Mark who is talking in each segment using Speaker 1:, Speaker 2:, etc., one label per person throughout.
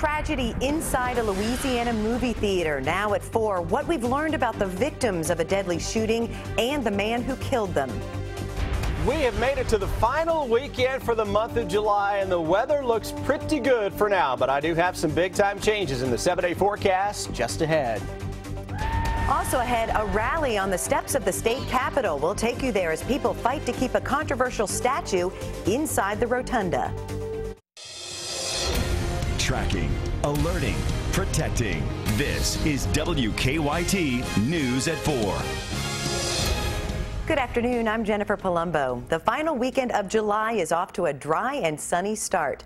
Speaker 1: tragedy inside a Louisiana movie theater. Now at 4, what we've learned about the victims of a deadly shooting and the man who killed them.
Speaker 2: We have made it to the final weekend for the month of July, and the weather looks pretty good for now, but I do have some big-time changes in the 7-day forecast just ahead.
Speaker 1: Also ahead, a rally on the steps of the state capitol. We'll take you there as people fight to keep a controversial statue inside the rotunda.
Speaker 3: Tracking, alerting, protecting. This is WKYT News at 4.
Speaker 1: Good afternoon, I'm Jennifer Palumbo. The final weekend of July is off to a dry and sunny start.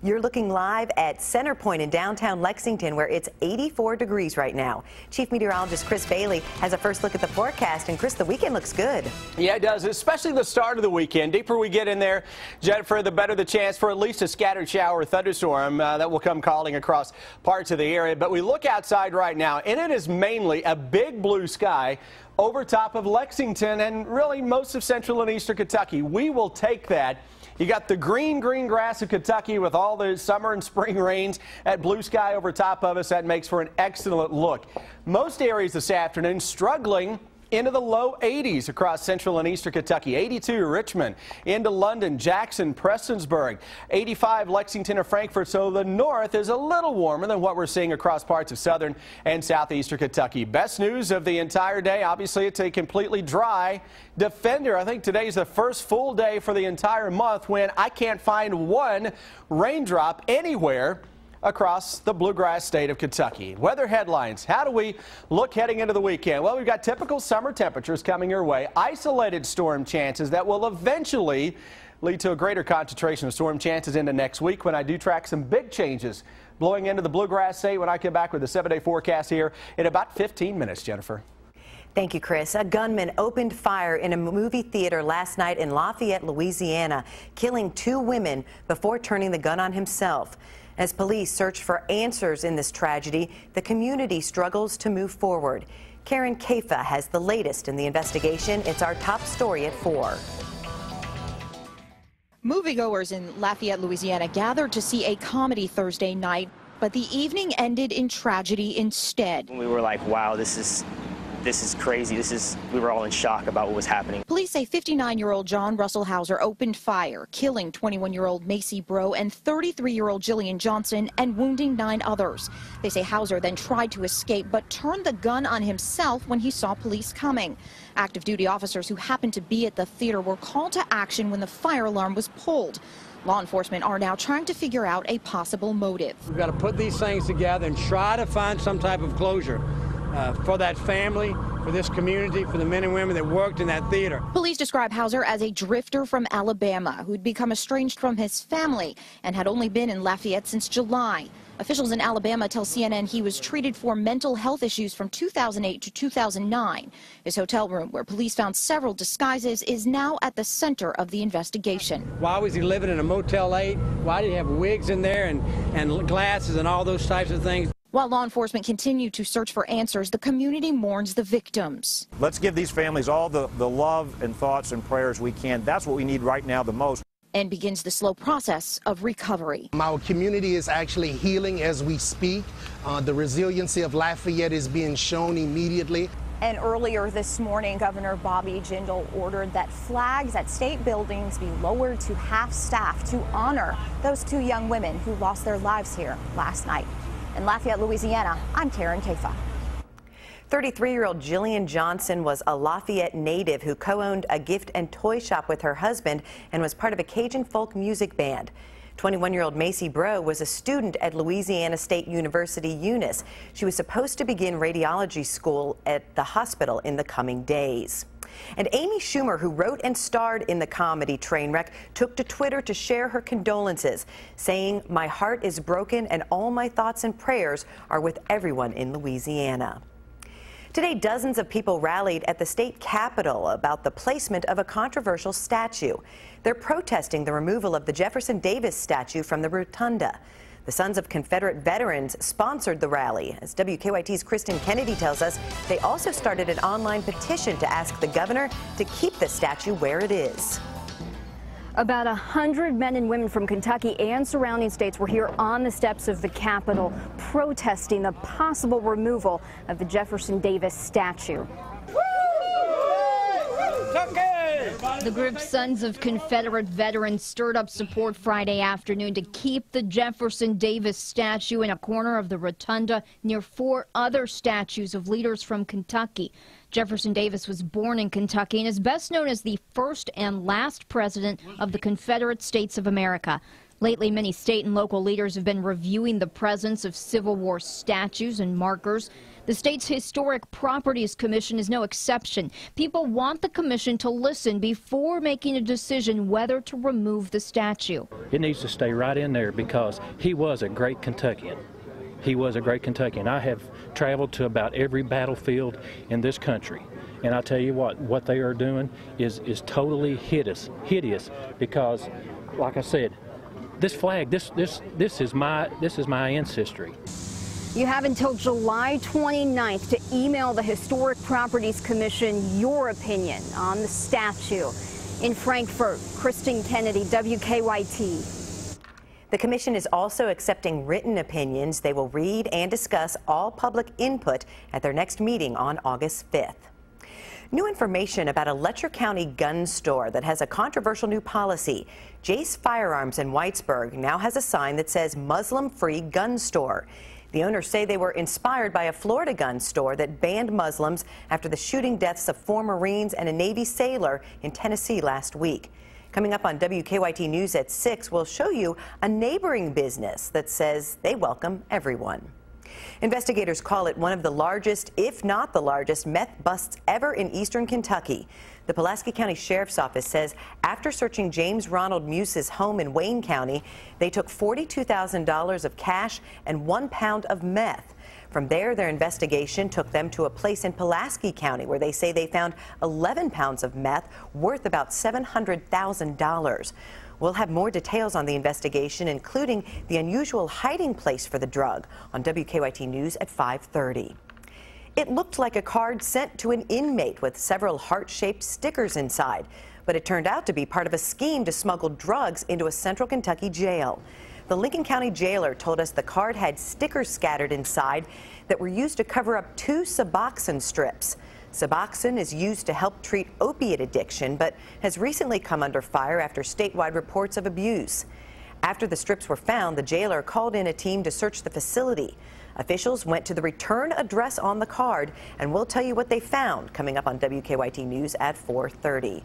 Speaker 1: You're looking live at Center Point in downtown Lexington, where it's 84 degrees right now. Chief Meteorologist Chris Bailey has a first look at the forecast, and Chris, the weekend looks good. Yeah,
Speaker 2: it does, especially the start of the weekend. Deeper we get in there, Jennifer, the better the chance for at least a scattered shower or thunderstorm that will come calling across parts of the area. But we look outside right now, and it is mainly a big blue sky over top of Lexington and really most of central and eastern Kentucky. We will take that. You got the green grass of Kentucky with all the summer and spring rains, that blue sky over top of us. That makes for an excellent look. Most areas this afternoon struggling into the low 80s across central and eastern Kentucky. 82 Richmond, into London, Jackson, Prestonsburg, 85 Lexington and Frankfort. So the north is a little warmer than what we're seeing across parts of southern and southeastern Kentucky. Best news of the entire day, obviously it's a completely dry Defender. I think today's the first full day for the entire month when I can't find one raindrop anywhere across the bluegrass state of Kentucky. Weather headlines. How do we look heading into the weekend? Well, we've got typical summer temperatures coming your way. Isolated storm chances that will eventually lead to a greater concentration of storm chances into next week when I do track some big changes blowing into the bluegrass state when I come back with the 7-day forecast here in about 15 minutes, Jennifer.
Speaker 1: Thank you, Chris. A gunman opened fire in a movie theater last night in Lafayette, Louisiana, killing 2 women before turning the gun on himself. As police search for answers in this tragedy, the community struggles to move forward. Karen Kaifa has the latest in the investigation. It's our top story at 4.
Speaker 4: Moviegoers in Lafayette, Louisiana gathered to see a comedy Thursday night, but the evening ended in tragedy instead.
Speaker 5: We were like, wow, this is crazy. We were all in shock about what was happening.
Speaker 4: Police say 59-year-old John Russell Hauser opened fire, killing 21-year-old Macy Bro and 33-year-old Jillian Johnson and wounding 9 others. They say Hauser then tried to escape but turned the gun on himself when he saw police coming. Active duty officers who happened to be at the theater were called to action when the fire alarm was pulled. Law enforcement are now trying to figure out a possible motive.
Speaker 6: We've got to put these things together and try to find some type of closure for that family, for this community, for the men and women that worked in that theater.
Speaker 4: Police describe Hauser as a drifter from Alabama who'd become estranged from his family and had only been in Lafayette since July. Officials in Alabama tell CNN he was treated for mental health issues from 2008 to 2009. His hotel room, where police found several disguises, is now at the center of the investigation.
Speaker 6: Why was he living in a Motel 8? Why did he have wigs in there and glasses and all those types of things?
Speaker 4: While law enforcement continue to search for answers, the community mourns the victims.
Speaker 7: Let's give these families all the love and thoughts and prayers we can. That's what we need right now the most.
Speaker 4: And begins the slow process of recovery.
Speaker 8: Our community is actually healing as we speak. The resiliency of Lafayette is being shown immediately.
Speaker 9: And earlier this morning, Governor Bobby Jindal ordered that flags at state buildings be lowered to half-staff to honor those 2 young women who lost their lives here last night. In Lafayette, Louisiana, I'm Karen Kaifa.
Speaker 1: 33-year-old Jillian Johnson was a Lafayette native who co-owned a gift and toy shop with her husband and was part of a Cajun folk music band. 21-year-old Macy Bro was a student at Louisiana State University, Eunice. She was supposed to begin radiology school at the hospital in the coming days. And Amy Schumer, who wrote and starred in the comedy Trainwreck, took to Twitter to share her condolences, saying, "My heart is broken and all my thoughts and prayers are with everyone in Louisiana." Today, dozens of people rallied at the state capitol about the placement of a controversial statue. They're protesting the removal of the Jefferson Davis statue from the rotunda. The Sons of Confederate Veterans sponsored the rally. As WKYT's Kristen Kennedy tells us, they also started an online petition to ask the governor to keep the statue where it is.
Speaker 10: About 100 men and women from Kentucky and surrounding states were here on the steps of the Capitol protesting the possible removal of the Jefferson Davis statue.
Speaker 4: The group's Sons of Confederate Veterans stirred up support Friday afternoon to keep the Jefferson Davis statue in a corner of the rotunda near 4 other statues of leaders from Kentucky. Jefferson Davis was born in Kentucky and is best known as the first and last president of the Confederate States of America. Lately, many state and local leaders have been reviewing the presence of Civil War statues and markers. The state's Historic Properties Commission is no exception. People want the commission to listen before making a decision whether to remove the statue.
Speaker 11: It needs to stay right in there because he was a great Kentuckian. He was a great Kentuckian. I have traveled to about every battlefield in this country. And I tell you what they are doing is totally hideous because, like I said, this flag, this is my ancestry.
Speaker 10: You have until July 29th to email the Historic Properties Commission your opinion on the statue. In Frankfort, Kristen Kennedy, WKYT.
Speaker 1: The commission is also accepting written opinions. They will read and discuss all public input at their next meeting on August 5th. New information about a Letcher County gun store that has a controversial new policy. Jace Firearms in Whitesburg now has a sign that says Muslim-free gun store. The owners say they were inspired by a Florida gun store that banned Muslims after the shooting deaths of 4 Marines and a Navy sailor in Tennessee last week. Coming up on WKYT News at 6, we'll show you a neighboring business that says they welcome everyone. Investigators call it one of the largest, if not the largest, meth busts ever in eastern Kentucky. The Pulaski County Sheriff's Office says after searching James Ronald Muse's home in Wayne County, they took $42,000 of cash and 1 pound of meth. From there, their investigation took them to a place in Pulaski County where they say they found 11 pounds of meth worth about $700,000. We'll have more details on the investigation, including the unusual hiding place for the drug, on WKYT News at 5:30. It looked like a card sent to an inmate with several heart-shaped stickers inside, but it turned out to be part of a scheme to smuggle drugs into a central Kentucky jail. The Lincoln County jailer told us the card had stickers scattered inside that were used to cover up 2 Suboxone strips. Suboxone is used to help treat opiate addiction, but has recently come under fire after statewide reports of abuse. After the strips were found, the jailer called in a team to search the facility. Officials went to the return address on the card, and we'll tell you what they found coming up on WKYT News at 4:30.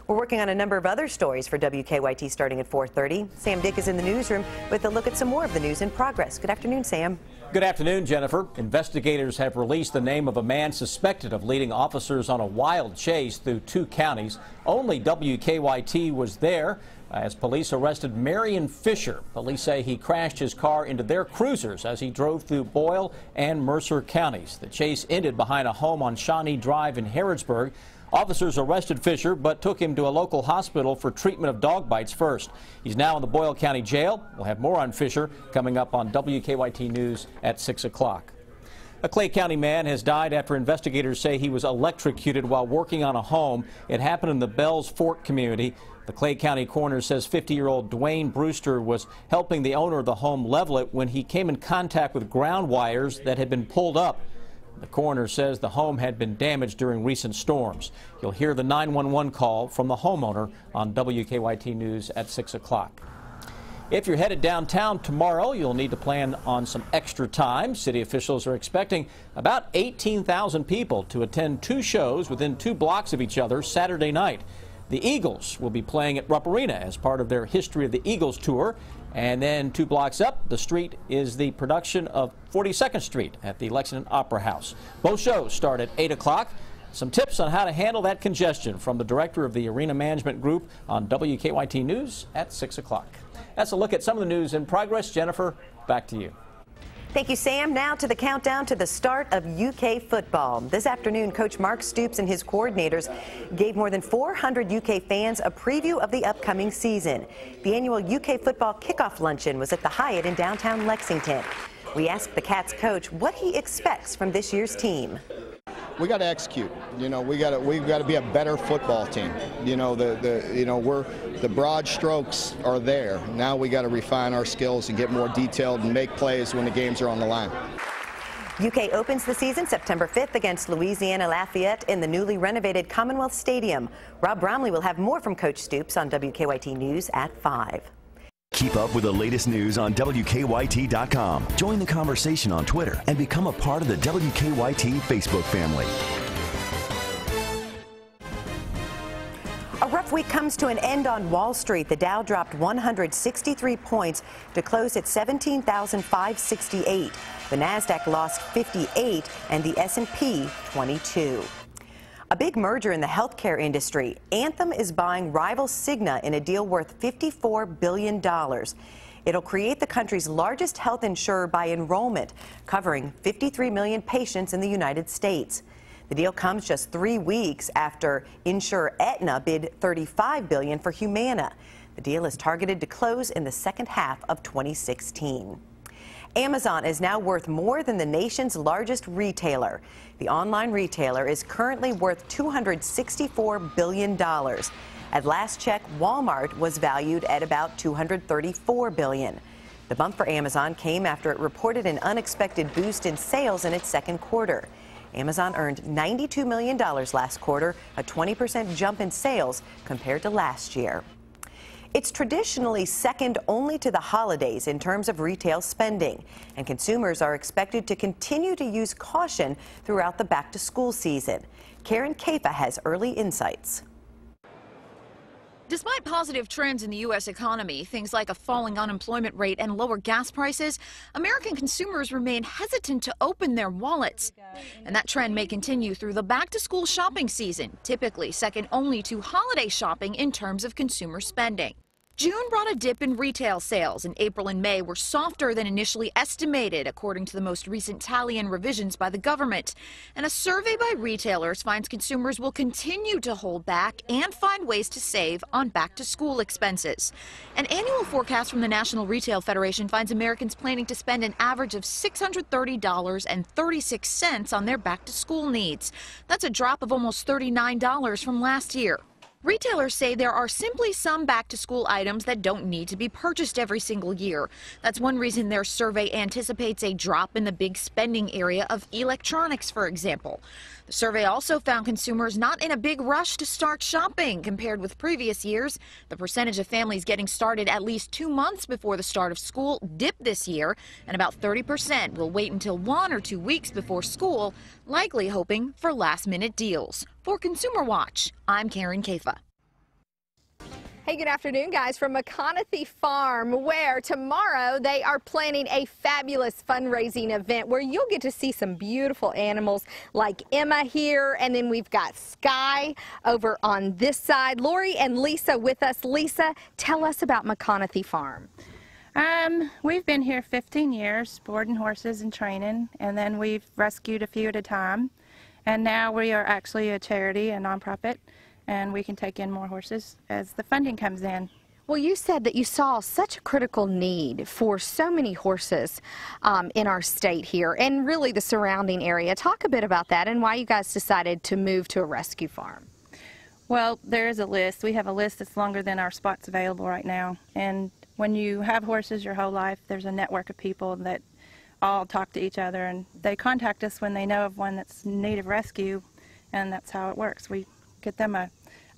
Speaker 1: We're working on a number of other stories for WKYT starting at 4:30. Sam Dick is in the newsroom with a look at some more of the news in progress. Good afternoon, Sam.
Speaker 12: Good afternoon, Jennifer. Investigators have released the name of a man suspected of leading officers on a wild chase through 2 counties. Only WKYT was there as police arrested Marion Fisher. Police say he crashed his car into their cruisers as he drove through Boyle and Mercer counties. The chase ended behind a home on Shawnee Drive in Harrodsburg. Officers arrested Fisher but took him to a local hospital for treatment of dog bites first. He's now in the Boyle County Jail. We'll have more on Fisher coming up on WKYT News at 6 o'clock. A Clay County man has died after investigators say he was electrocuted while working on a home. It happened in the Bells Fork community. The Clay County coroner says 50-year-old Dwayne Brewster was helping the owner of the home level it when he came in contact with ground wires that had been pulled up. The coroner says the home had been damaged during recent storms. You'll hear the 911 call from the homeowner on WKYT News at 6 o'clock. If you're headed downtown tomorrow, you'll need to plan on some extra time. City officials are expecting about 18,000 people to attend 2 shows within 2 blocks of each other Saturday night. The Eagles will be playing at Rupp Arena as part of their History of the Eagles tour. And then 2 blocks up the street is the production of 42nd Street at the Lexington Opera House. Both shows start at 8 o'clock. Some tips on how to handle that congestion from the director of the Arena Management Group on WKYT News at 6 o'clock. That's a look at some of the news in progress. Jennifer, back to you.
Speaker 1: Thank you, Sam. Now to the countdown to the start of UK football. This afternoon, Coach Mark Stoops and his coordinators gave more than 400 UK fans a preview of the upcoming season. The annual UK football kickoff luncheon was at the Hyatt in downtown Lexington. We asked the Cats coach what he expects from this year's team.
Speaker 13: we got to execute. You know, we've got to be a better football team. You know, the broad strokes are there. Now we got to refine our skills and get more detailed and make plays when the games are on the line.
Speaker 1: UK opens the season September 5th against Louisiana Lafayette in the newly renovated Commonwealth Stadium. Rob Bromley will have more from Coach Stoops on WKYT News at 5.
Speaker 3: Keep up with the latest news on WKYT.com. Join the conversation on Twitter and become a part of the WKYT Facebook family.
Speaker 1: A rough week comes to an end on Wall Street. The Dow dropped 163 points to close at 17,568. The Nasdaq lost 58 and the S&P 22. A big merger in the healthcare industry. Anthem is buying rival Cigna in a deal worth $54 billion. It'll create the country's largest health insurer by enrollment, covering 53 million patients in the United States. The deal comes just 3 weeks after insurer Aetna bid $35 billion for Humana. The deal is targeted to close in the second half of 2016. Amazon is now worth more than the nation's largest retailer. The online retailer is currently worth $264 billion. At last check, Walmart was valued at about $234 billion. The bump for Amazon came after it reported an unexpected boost in sales in its second quarter. Amazon earned $92 million last quarter, a 20% jump in sales compared to last year. It's traditionally second only to the holidays in terms of retail spending, and consumers are expected to continue to use caution throughout the back-to-school season. Karen Kaifa has early insights.
Speaker 4: Despite positive trends in the U.S. economy, things like a falling unemployment rate and lower gas prices, American consumers remain hesitant to open their wallets. And that trend may continue through the back-to-school shopping season, typically second only to holiday shopping in terms of consumer spending. June brought a dip in retail sales, and April and May were softer than initially estimated, according to the most recent tally and revisions by the government. And a survey by retailers finds consumers will continue to hold back and find ways to save on back-to-school expenses. An annual forecast from the National Retail Federation finds Americans planning to spend an average of $630.36 on their back-to-school needs. That's a drop of almost $39 from last year. Retailers say there are simply some back-to-school items that don't need to be purchased every single year. That's one reason their survey anticipates a drop in the big spending area of electronics, for example. The survey also found consumers not in a big rush to start shopping compared with previous years. The percentage of families getting started at least 2 months before the start of school dipped this year, and about 30% will wait until 1 or 2 weeks before school, likely hoping for last-minute deals. For Consumer Watch, I'm Karen Kaifa.
Speaker 14: Hey, good afternoon, guys, from McConaughey Farm, where tomorrow they are planning a fabulous fundraising event where you'll get to see some beautiful animals like Emma here, and then we've got Sky over on this side. Lori and Lisa with us. Lisa, tell us about McConaughey Farm.
Speaker 15: We've been here 15 years, boarding horses and training, and then we've rescued a few at a time. And now we are actually a charity, a nonprofit, and we can take in more horses as the funding comes in.
Speaker 14: Well, you said that you saw such a critical need for so many horses in our state here and really the surrounding area. Talk a bit about that and why you guys decided to move to a rescue farm.
Speaker 15: Well, there is a list. We have a list that's longer than our spots available right now. And when you have horses your whole life, there's a network of people that all talk to each other, and they contact us when they know of one that's in need of rescue, and that's how it works. We get them a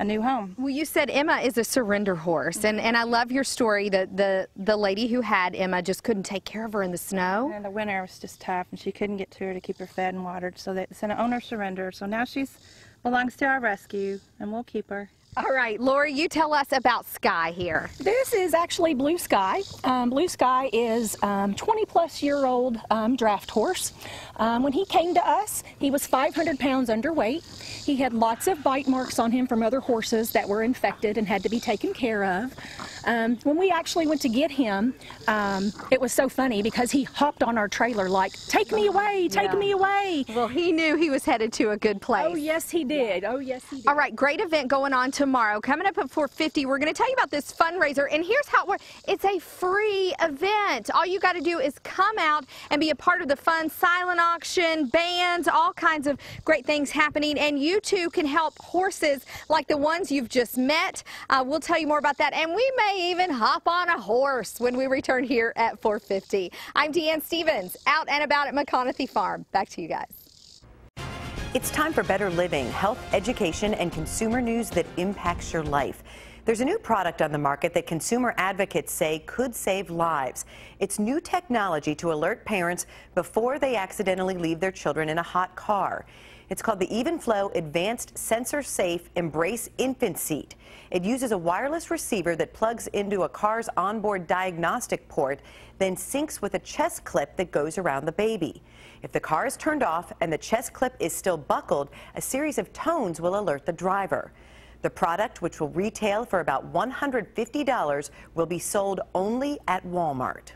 Speaker 15: new home.
Speaker 14: Well, you said Emma is a surrender horse, and I love your story that the lady who had Emma just couldn't take care of her in the snow.
Speaker 15: And the winter was just tough, and she couldn't get to her to keep her fed and watered, so they sent an owner surrender. So now she belongs to our rescue, and we'll keep her.
Speaker 14: All right, Lori, you tell us about Sky here.
Speaker 16: This is actually Blue Sky. Blue Sky is 20-plus-year-old draft horse. When he came to us, he was 500 pounds underweight. He had lots of bite marks on him from other horses that were infected and had to be taken care of. When we actually went to get him, it was so funny because he hopped on our trailer like, "Take me away, take me away."
Speaker 14: Well, he knew he was headed to a good place.
Speaker 16: Oh, yes, he did. Oh, yes, he did.
Speaker 14: All right, great event going on tomorrow. Coming up at 4:50, we're going to tell you about this fundraiser, and here's how it works. It's a free event. All you got to do is come out and be a part of the fun silent auction, bands, all kinds of great things happening, and you too can help horses like the ones you've just met. We'll tell you more about that, and we may even hop on a horse when we return here at 4:50. I'm Deanne Stevens, out and about at McConaughey Farm. Back to you guys.
Speaker 1: It's time for better living, health, education, and consumer news that impacts your life. There's a new product on the market that consumer advocates say could save lives. It's new technology to alert parents before they accidentally leave their children in a hot car. It's called the EvenFlow Advanced Sensor Safe Embrace Infant Seat. It uses a wireless receiver that plugs into a car's onboard diagnostic port, then syncs with a chest clip that goes around the baby. If the car is turned off and the chest clip is still buckled, a series of tones will alert the driver. The product, which will retail for about $150, will be sold only at Walmart.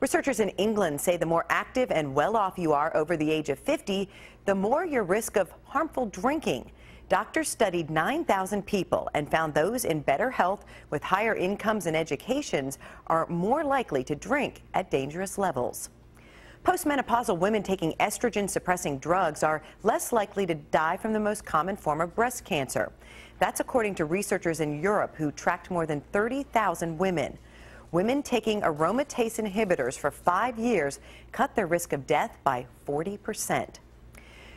Speaker 1: Researchers in England say the more active and well-off you are over the age of 50, the more your risk of harmful drinking. Doctors studied 9,000 people and found those in better health with higher incomes and educations are more likely to drink at dangerous levels. Postmenopausal women taking estrogen-suppressing drugs are less likely to die from the most common form of breast cancer. That's according to researchers in Europe who tracked more than 30,000 women. Women taking aromatase inhibitors for 5 years cut their risk of death by 40%.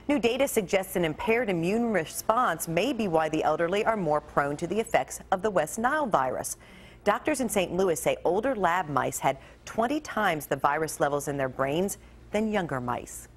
Speaker 1: New data suggests an impaired immune response may be why the elderly are more prone to the effects of the West Nile virus. Doctors in St. Louis say older lab mice had 20 times the virus levels in their brains than younger mice.